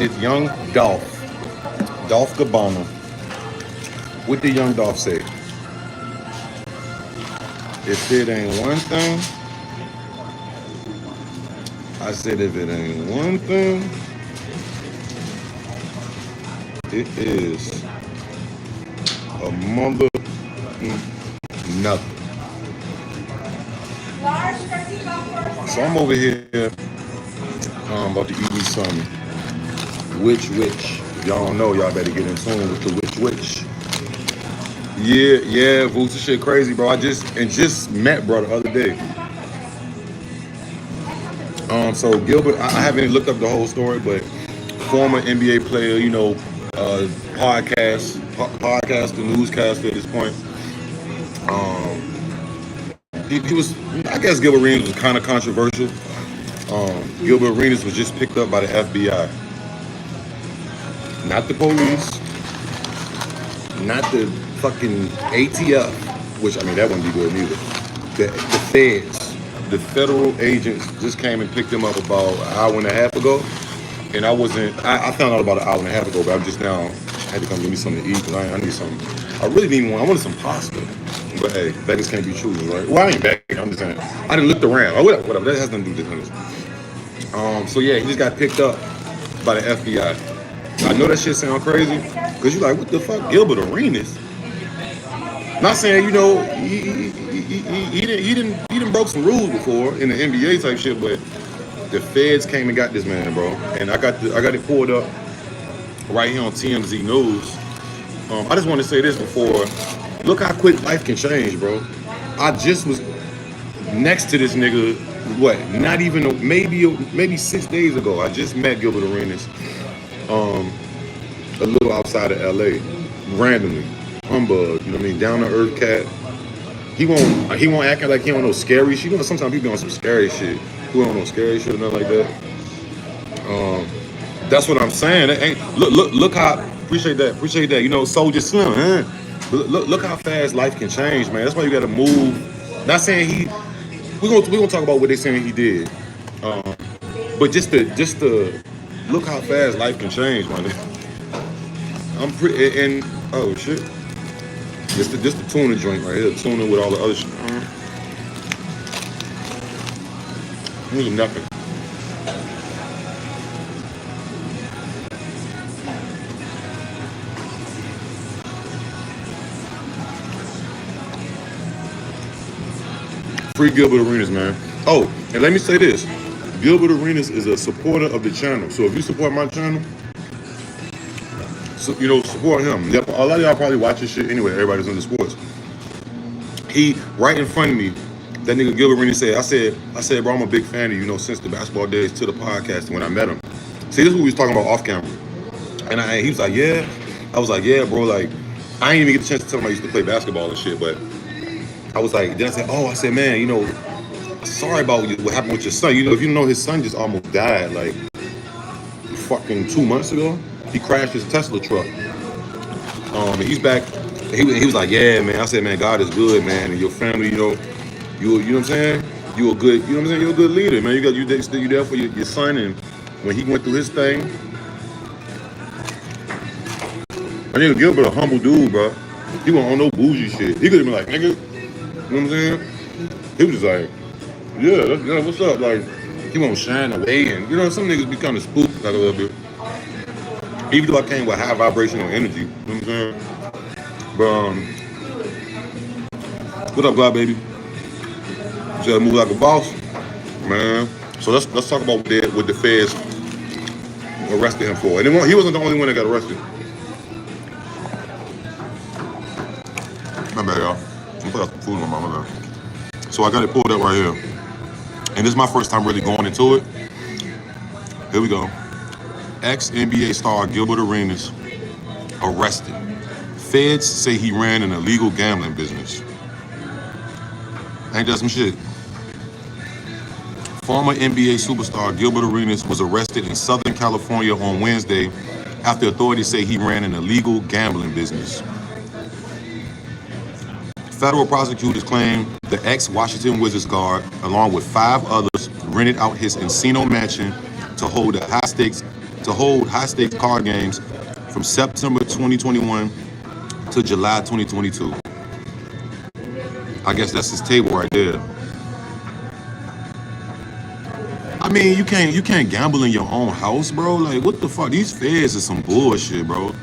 It's young Dolph Gabbana. What did young Dolph say? If it ain't one thing, I said if it ain't one thing, it is a mother nothing. So I'm over here about to eat me some which. If y'all don't know, y'all better get in tune with the which. Yeah, Boots, this shit crazy, bro. I just met, bro, the other day. So Gilbert, I haven't looked up the whole story, but former NBA player, podcaster, newscaster at this point. He was, I guess Gilbert Arenas was kind of controversial. Gilbert Arenas was just picked up by the FBI. Not the police, not the fucking ATF, which, I mean, that wouldn't be good neither. The feds, the federal agents just came and picked him up about an hour and a half ago. And I found out about an hour and a half ago, but I'm just now, I had to come get me something to eat because I need something. I really need one. I wanted some pasta. But hey, beggars can't be choosers, right? Well, I ain't begging. I'm just saying. I didn't look around. Oh, whatever. That has nothing to do with this. So yeah, he just got picked up by the FBI. I know that shit sound crazy because you're like, what the fuck, Gilbert Arenas? Not saying he didn't broke some rules before in the NBA type shit, but the feds came and got this man, bro. And I got it pulled up right here on TMZ News. I just want to say this before. Look how quick life can change, bro. I just was next to this nigga, not even, maybe 6 days ago. I just met Gilbert Arenas a little outside of LA, randomly. Humbug, you know what I mean? Down to earth cat. He won't act like he don't know scary shit. Sometimes he be on some scary shit. Who don't know scary shit or nothing like that. That's what I'm saying. Look how appreciate that. Soldier Slim, huh? Look how fast life can change, man. That's why you gotta move. Not saying we're gonna talk about what they saying he did. But just to look how fast life can change, man. I'm pretty and oh shit. Just the tuna joint right here. Tuna with all the other shit. Here's nothing. Free Gilbert Arenas, man. Oh, and let me say this. Gilbert Arenas is a supporter of the channel. So if you support my channel, support him. Yep, a lot of y'all probably watch this shit anyway. Everybody's into sports. He, right in front of me, that nigga Gilbert Arenas said, I said, bro, I'm a big fan of you, since the basketball days to the podcast when I met him. See, this is what we was talking about off camera. And he was like, yeah. I was like, yeah, bro, like, I ain't even get a chance to tell him I used to play basketball and shit, but I was like, then I said, man, sorry about what happened with your son. If you know, his son just almost died, like, fucking 2 months ago. He crashed his Tesla truck. And he's back. He was like, yeah, man. I said, man, God is good, man. And your family, you know what I'm saying? You a good, you know what I'm saying? You're a good leader, man. You there for your son. And when he went through his thing, I nigga Gilbert a humble dude, bro. He wasn't on no bougie shit. He could have been like, nigga, you know what I'm saying? He was just like, yeah, what's up? Like, he won't shine away. And, some niggas be kind of spooked like a little bit. Even though I came with high vibrational energy, you know what I'm saying? But, what up, God, baby? You gotta move like a boss, man. So let's talk about what the feds arrested him for. And he wasn't the only one that got arrested. My bad, y'all. I'm put out some food in my mouth. So I got it pulled up right here. And this is my first time really going into it. Here we go. Ex-NBA star Gilbert Arenas arrested. Feds say he ran an illegal gambling business. Ain't that some shit? Former NBA superstar Gilbert Arenas was arrested in Southern California on Wednesday after authorities say he ran an illegal gambling business. Federal prosecutors claim the ex-Washington Wizards guard, along with 5 others, rented out his Encino mansion to hold a high-stakes to hold high-stakes card games from September 2021 to July 2022. I guess that's his table right there. I mean, you can't gamble in your own house, bro. Like, what the fuck? These feds is some bullshit, bro.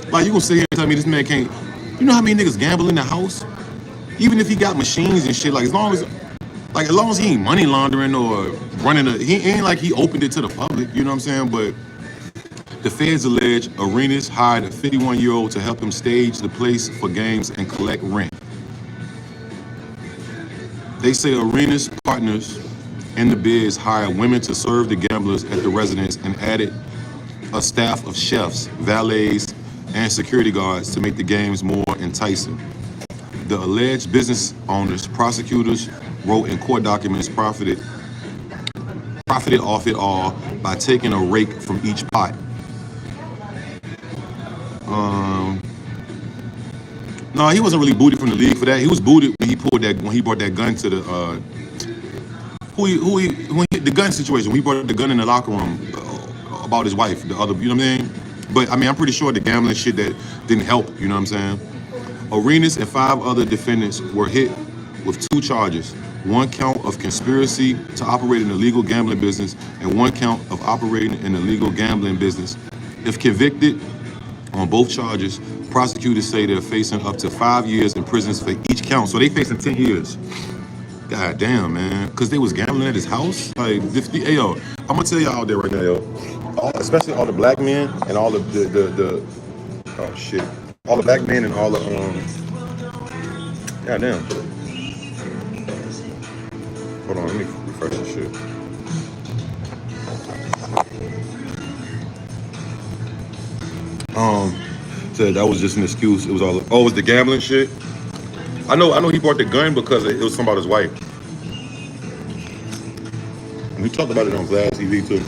Like, you gonna sit here and tell me this man can't? You know how many niggas gamble in the house? Even if he got machines and shit, like as long as he ain't money laundering or he ain't like he opened it to the public. You know what I'm saying? But the feds allege Arenas hired a 51-year-old to help him stage the place for games and collect rent. They say Arenas partners in the biz hired women to serve the gamblers at the residence and added a staff of chefs, valets, and security guards to make the games more enticing. The alleged business owners, prosecutors wrote in court documents, profited off it all by taking a rake from each pot. No, he wasn't really booted from the league for that. He was booted when he brought that gun to the the gun situation. When he brought the gun in the locker room about his wife, the other, you know what I mean? But I mean, I'm pretty sure the gambling shit that didn't help. You know what I'm saying? Arenas and 5 other defendants were hit with 2 charges: 1 count of conspiracy to operate in the illegal gambling business and 1 count of operating in the illegal gambling business. If convicted on both charges, prosecutors say they're facing up to 5 years in prison for each count. So they facing 10 years. God damn, man. Because they was gambling at his house? Like, hey, yo, I'm going to tell y'all out there right now, yo. Especially all the black men and all the oh, shit. All the black men and all the, God damn. Hold on, let me refresh this shit. Said that was just an excuse. It was all, oh, it was the gambling shit? I know he bought the gun because it was something about his wife. And we talked about it on Vlad TV too.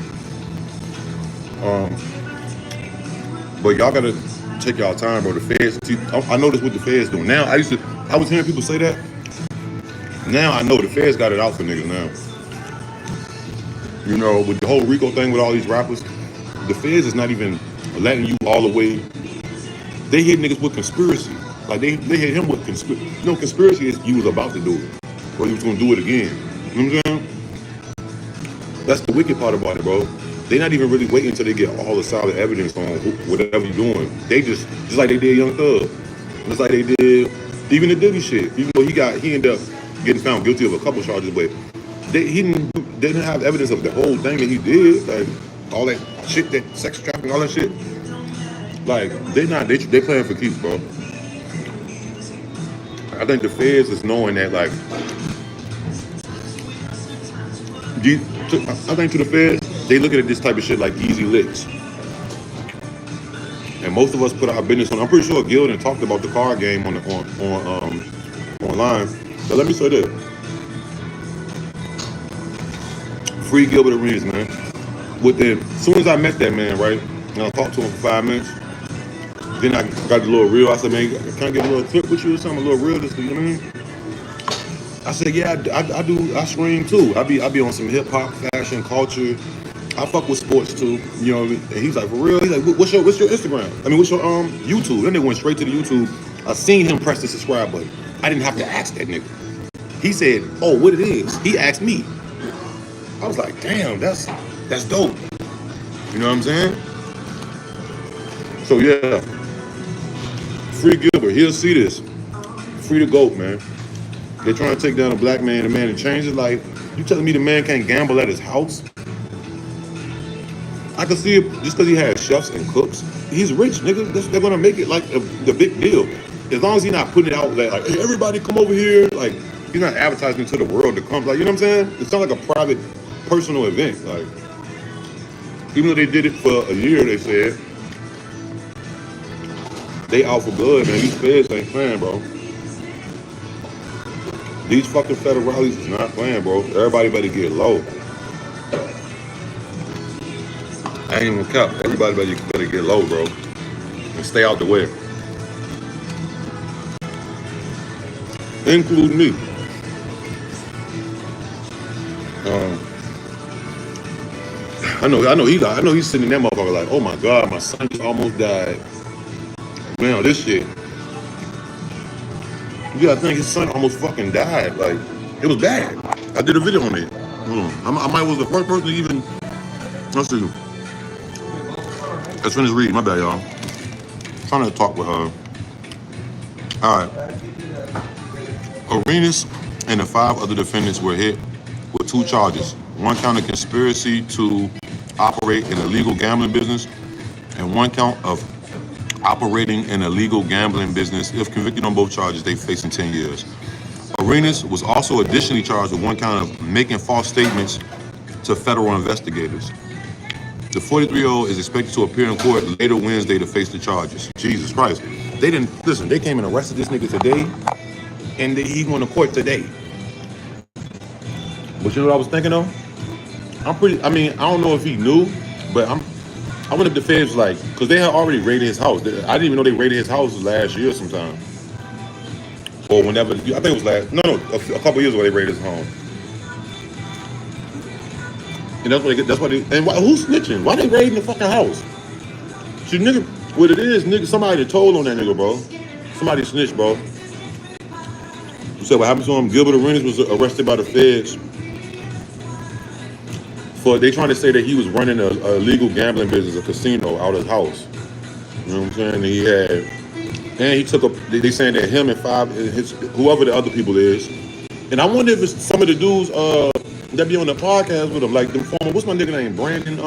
But y'all gotta take y'all time, bro. The feds, see, I noticed what the feds do. Now, I was hearing people say that. Now I know the feds got it out for niggas now. You know, with the whole RICO thing with all these rappers, the feds is not even letting you all the way. They hit niggas with conspiracy. Like they hit him with conspiracy. You know, conspiracy is you was about to do it, or you was gonna do it again. You know what I'm saying? That's the wicked part about it, bro. They not even really waiting until they get all the solid evidence on whatever you're doing. They just like they did Young Thug. Just like they did even the Diddy shit. Even though he ended up getting found guilty of a couple charges, but they didn't have evidence of the whole thing that he did, like all that shit, that sex trafficking, all that shit. Like they playing for keeps, bro. I think the feds is knowing that, like, I think to the feds, they looking at this type of shit like easy licks. And most of us put our business on. I'm pretty sure Gilden talked about the card game on online. So let me say this. Free Gilbert Arenas, man. As soon as I met that man, right, and I talked to him for 5 minutes, then I got a little real. I said, man, can I get a little clip with you or something, a little real, just, you know what I mean? I said, yeah, I do. I stream too. I be on some hip hop, fashion, culture. I fuck with sports too. You know, and he's like, for real? He's like, what's your Instagram? I mean, what's your YouTube? Then they went straight to the YouTube. I seen him press the subscribe button. I didn't have to ask that nigga. He said, oh, what it is? He asked me. I was like, damn, that's dope. You know what I'm saying? So yeah, free Gilbert. He'll see this. Free the GOAT, man. They're trying to take down a black man, a man, and change his life. You telling me the man can't gamble at his house? I can see it just because he has chefs and cooks. He's rich, nigga. They're gonna make it like the big deal. As long as he's not putting it out like, hey, everybody come over here. Like, he's not advertising to the world to come. Like, you know what I'm saying? It's not like a private, personal event. Like, even though they did it for a year, they said they out for blood, man. These feds ain't playing, bro. These fucking federales is not playing, bro. Everybody better get low. I ain't even cap. Everybody better get low, bro. And stay out the way. Include me. I know he's sitting in that motherfucker like, oh my god, my son just almost died. Man, this shit. Yeah, I think his son almost fucking died. Like, it was bad. I did a video on it. I might was the first person to even. Let's see. Let's finish reading. My bad, y'all. I'm trying to talk with her. All right. Arenas and the 5 other defendants were hit with 2 charges. 1 count of conspiracy to operate an illegal gambling business, and 1 count of operating an illegal gambling business. If convicted on both charges, they facing 10 years. Arenas was also additionally charged with 1 count of making false statements to federal investigators. The 43-year-old is expected to appear in court later Wednesday to face the charges. Jesus Christ. They didn't, listen, they came and arrested this nigga today, and he went to court today. But you know what I was thinking though? I don't know if he knew, but I wonder if the feds like, because they had already raided his house. I didn't even know they raided his house last year sometime. Or whenever, I think it was a couple years ago they raided his home. And who's snitching? Why they raiding the fucking house? See, nigga, what it is, nigga, somebody told on that nigga, bro. Somebody snitched, bro. You said what happened to him? Gilbert Arenas was arrested by the feds. They trying to say that he was running a illegal gambling business, a casino, out of his house. You know what I'm saying? He took they saying that him and 5, whoever the other people is. And I wonder if it's some of the dudes that be on the podcast with him, like them former, what's my nigga name? Brandon,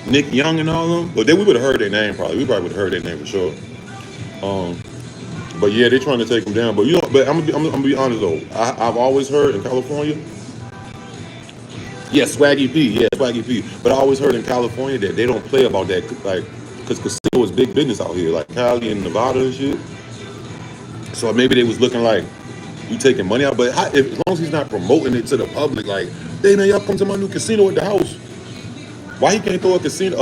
Nick Young and all of them. But we would have heard their name probably. We probably would have heard their name for sure. But yeah, they trying to take him down. But I'm gonna be honest though. I've always heard in California. Yeah, Swaggy P. But I always heard in California that they don't play about that, like, because casino is big business out here, like Cali and Nevada and shit. So maybe they was looking like, you taking money out, but as long as he's not promoting it to the public, like, hey man, y'all come to my new casino at the house. Why he can't throw a casino,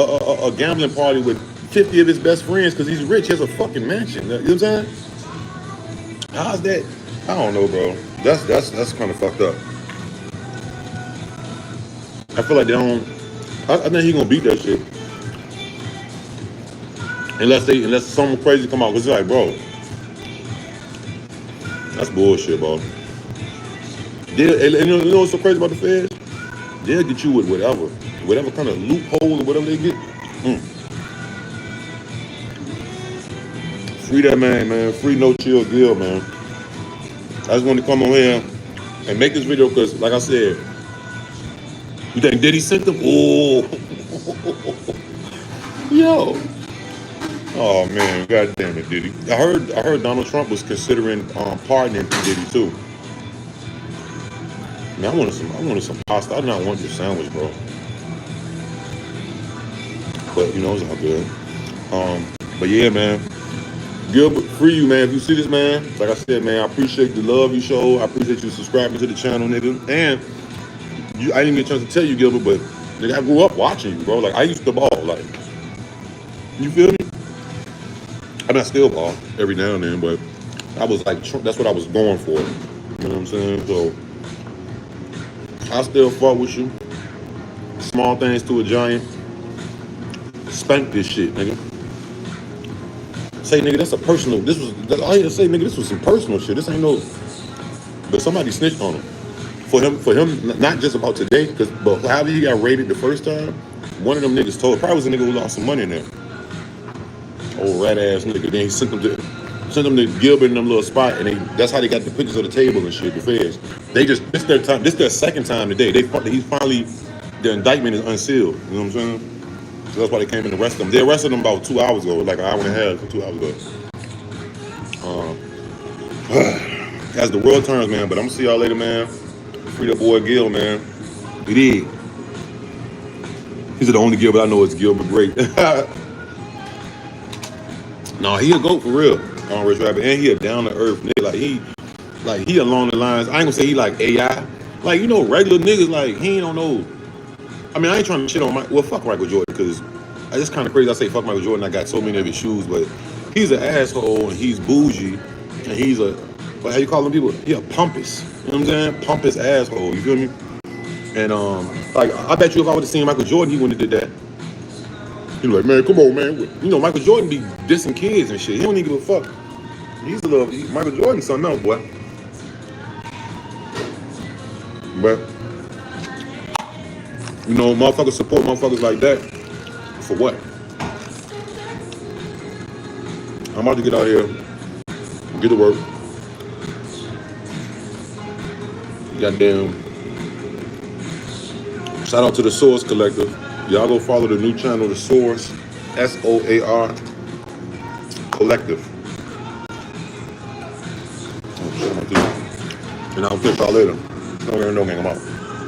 a gambling party with 50 of his best friends because he's rich? He has a fucking mansion. You know what I'm saying? How's that? I don't know, bro. That's kind of fucked up. I feel like they don't. I think he gonna beat that shit, unless something crazy come out. Cause it's like, bro, that's bullshit, bro. You know what's so crazy about the feds? They'll get you with whatever kind of loophole or whatever they get. Free that man. Free No Chill Gil, man. I just want to come on here and make this video because, like I said. You think Diddy sent them? Oh, yo. Oh man, god damn it, Diddy. I heard Donald Trump was considering pardoning Diddy too. Man, I wanted some pasta. I did not want your sandwich, bro. But you know, it's all good. But yeah, man. Gilbert, free you, man. If you see this, man, like I said, man, I appreciate the love you show. I appreciate you subscribing to the channel, nigga. And I didn't get a chance to tell you, Gilbert, but nigga, I grew up watching you, bro. Like, I used to ball, like, you feel me? I mean, I still ball every now and then, but I was like, that's what I was going for. You know what I'm saying? So, I still fought with you. Small things to a giant. Spank this shit, nigga. Say, nigga, that's all you had to say, nigga, this was some personal shit. This ain't no, but somebody snitched on him. For him, not just about today, but however he got raided the first time, one of them niggas told, probably was a nigga who lost some money in there. Old rat ass nigga. Then he sent them to Gilbert in them little spot, and that's how they got the pictures of the table and shit. The feds, this their time. This their second time today. He's finally, the indictment is unsealed. You know what I'm saying? So that's why they came and arrested him. They arrested him about 2 hours ago, like an hour and a half, 2 hours ago. As the world turns, man. But I'm gonna see y'all later, man. Free that boy Gil, man. He did. He's the only Gilbert I know is Gilbert Great. No, he a goat for real. Rich Rabbit, and he a down to earth nigga. Like he along the lines. I ain't gonna say he like AI. Like, you know, regular niggas, like he don't know. I mean, I ain't trying to shit on fuck Michael Jordan, because it's kind of crazy. I say fuck Michael Jordan. I got so many of his shoes, but he's an asshole and he's bougie and he's how you call them people? He a pompous. You know what I'm saying? Pompous asshole. You feel me? And like I bet you if I would have seen Michael Jordan, he wouldn't have did that. He was like, man, come on, man. You know, Michael Jordan be dissing kids and shit. He don't even give a fuck. He's a little Michael Jordan, something else, boy. But you know, motherfuckers support motherfuckers like that for what? I'm about to get out here, get to work. Goddamn. Shout out to the Source Collective. Y'all go follow the new channel, The Source, SOAR Collective. Oh, shit, I'm gonna do it. And I'll catch y'all later. No, I'm out.